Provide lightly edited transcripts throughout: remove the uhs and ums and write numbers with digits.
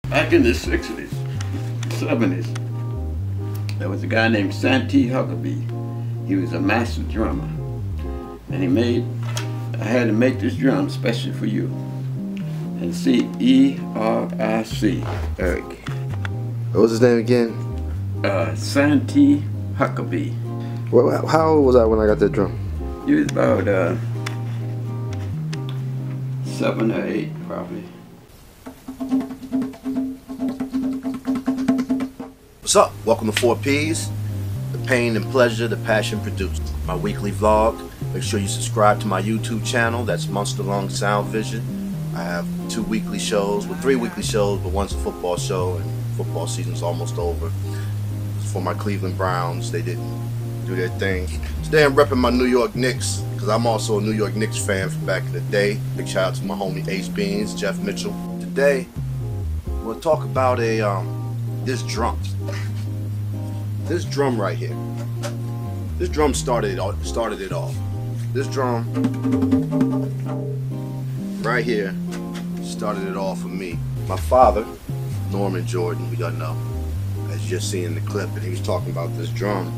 Back in the 60s, 70s, there was a guy named Santee Huckabee. He was a master drummer. And I had to make this drum special for you. And C-E-R-I-C, Eric. What was his name again? Santee Huckabee. Well, how old was I when I got that drum? He was about 7 or 8, probably. What's up? Welcome to 4Ps, the pain and pleasure, the passion produced. My weekly vlog. Make sure you subscribe to my YouTube channel. That's MONSTALUNG Sound Vision. I have 2 weekly shows, well 3 weekly shows, but one's a football show, and football season's almost over. It's for my Cleveland Browns. They didn't do their thing. Today I'm repping my New York Knicks, because I'm also a New York Knicks fan from back in the day. Big shout out to my homie Ace Beans, Jeff Mitchell. Today, we'll talk about this drum. This drum right here. This drum started it off. This drum right here started it all for me. My father, Norman Jordan, we don't know, as you just seen in the clip, and he was talking about this drum.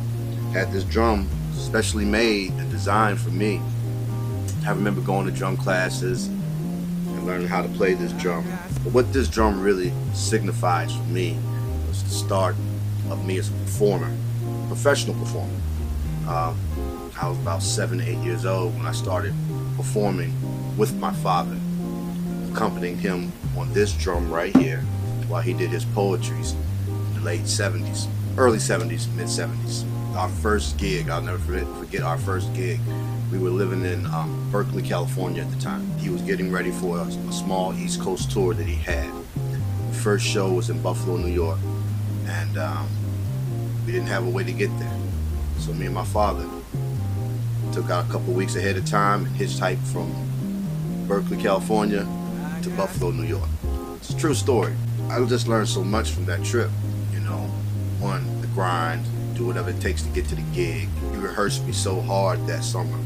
Had this drum specially made and designed for me. I remember going to drum classes and learning how to play this drum. But what this drum really signifies for me was the start of me as a performer, professional performer. I was about 7 or 8 years old when I started performing with my father, accompanying him on this drum right here while he did his poetries in the late 70s, early 70s, mid 70s. Our first gig, I'll never forget our first gig. We were living in Berkeley, California at the time. He was getting ready for a small East Coast tour that he had. The first show was in Buffalo, New York, and we didn't have a way to get there. So me and my father took out a couple weeks ahead of time and hitchhiked from Berkeley, California to Buffalo, New York. It's a true story. I just learned so much from that trip. You know, one, the grind, do whatever it takes to get to the gig. He rehearsed me so hard that summer.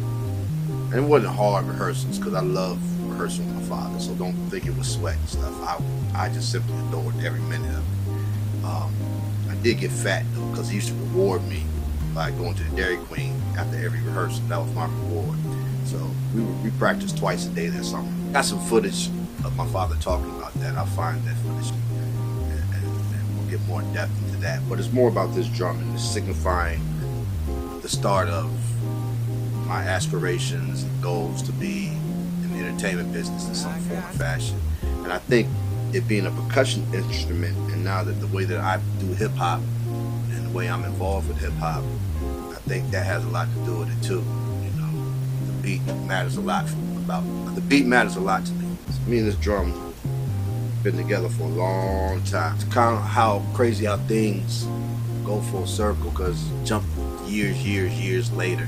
And it wasn't hard rehearsals because I love rehearsing with my father, so don't think it was sweat and stuff. I just simply adored every minute of it. I did get fat though, because he used to reward me by going to the Dairy Queen after every rehearsal. That was my reward. So we practiced twice a day that summer. Got some footage of my father talking about that. I'll find that footage and we'll get more in depth into that. But it's more about this drum and it's signifying the start of my aspirations and goals to be in the entertainment business in some form or fashion. And I think it being a percussion instrument, and now that the way that I do hip hop and the way I'm involved with hip hop, I think that has a lot to do with it too. You know, the beat matters a lot. The beat matters a lot to me. So me and this drum been together for a long time. It's kind of how crazy how things go full circle, because jump years later,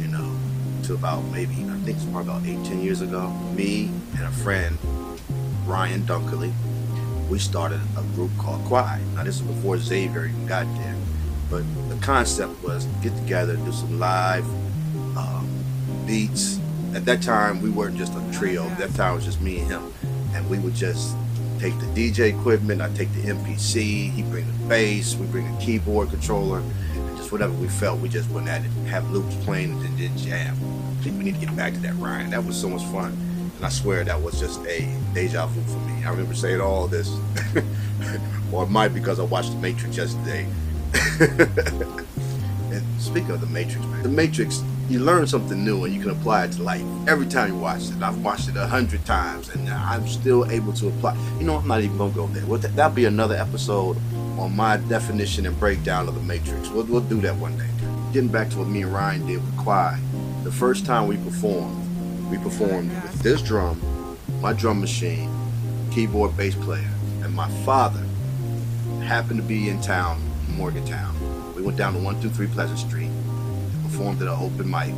you know, to about maybe, I think it's probably about 8-10 years ago, me and a friend, Ryan Dunkerly, we started a group called Quiet. Now this is before Xavier even got there, but the concept was get together, do some live beats. At that time we weren't just a trio, at that time it was just me and him, and we would just take the DJ equipment, I take the MPC, he bring the bass, we bring a keyboard controller, and just whatever we felt, we just went at it, have loops playing and then jam. I think we need to get back to that, Ryan. That was so much fun. And I swear that was just a deja vu for me. I remember saying all this, or it might be because I watched The Matrix yesterday. And speaking of The Matrix, man, The Matrix, you learn something new and you can apply it to life every time you watch it. I've watched it 100 times and I'm still able to apply. You know, I'm not even gonna go there. That'll be another episode on my definition and breakdown of The Matrix. We'll do that one day. Getting back to what me and Ryan did with Quiet, the first time we performed with this drum, my drum machine, keyboard, bass player, and my father happened to be in town, in Morgantown. We went down to 123 Pleasant Street and performed at an open mic.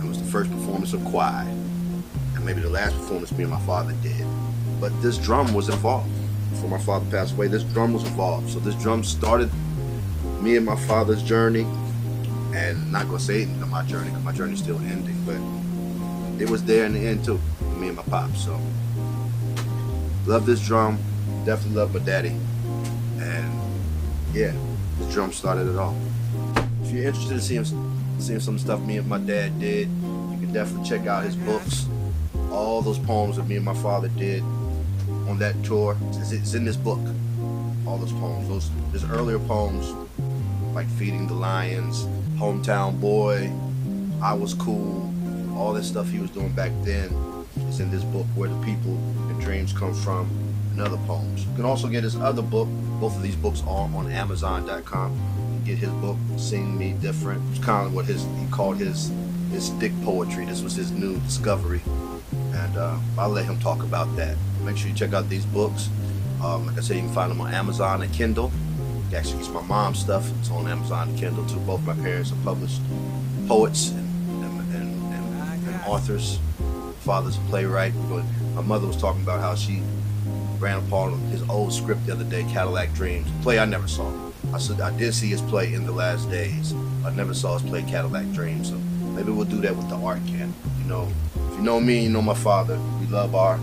It was the first performance of Quiet, and maybe the last performance me and my father did. But this drum was involved. Before my father passed away, this drum was involved. So this drum started me and my father's journey, and not gonna say my journey, because my journey's still ending, but it was there in the end too, me and my pops. So love this drum, definitely loved my daddy. And yeah, the drum started it all. If you're interested in seeing some stuff me and my dad did, you can definitely check out his books. All those poems that me and my father did on that tour, it's in this book. All those poems, there's earlier poems like Feeding the Lions, Hometown Boy, I Was Cool, all that stuff he was doing back then is in this book, Where the People and Dreams Come From, and other poems. You can also get his other book. Both of these books are on Amazon.com. You can get his book, Sing Me Different. It's kind of what he called his stick poetry. This was his new discovery, and I'll let him talk about that. Make sure you check out these books. Like I said, you can find them on Amazon and Kindle. You can actually get my mom's stuff. It's on Amazon and Kindle too. Both my parents are published poets and authors. Father's a playwright. My mother was talking about how she ran upon his old script the other day, Cadillac Dreams, a play I never saw. I did see his play In the Last Days. I never saw his play Cadillac Dreams. So maybe we'll do that with the art camp. You know, if you know me, you know my father. We love art.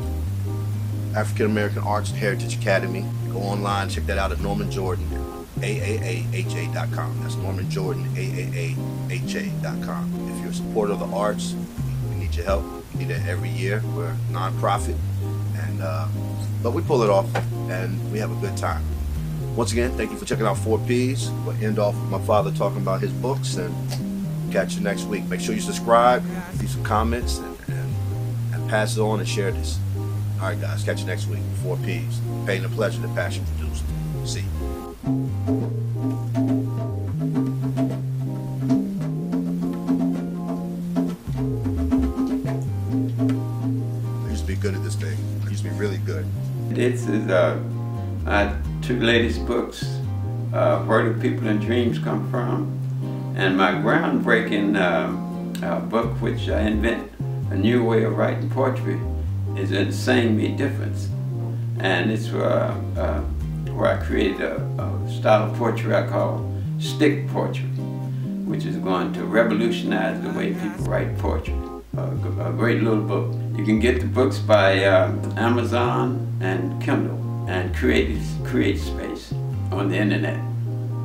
African American Arts and Heritage Academy. Go online, check that out at Norman Jordan, AAAHA.com. That's Norman Jordan, AAAHA.com. If you're a supporter of the arts, we need your help. We need it every year. We're a non-profit, and but we pull it off, and we have a good time. Once again, thank you for checking out 4Ps. We'll end off with my father talking about his books, and catch you next week. Make sure you subscribe, leave some comments, and pass it on and share this. All right, guys, catch you next week. 4Ps. Pain and pleasure that passion produced. See you. I used to be good at this thing. I used to be really good. This is my two latest books, Where Do People and Dreams Come From, and my groundbreaking book, which I invent a new way of writing poetry, is in Sing Me Different. And it's where I created a style of poetry I call stick poetry, which is going to revolutionize the way people write poetry. A great little book. You can get the books by Amazon and Kindle and Create Space on the internet.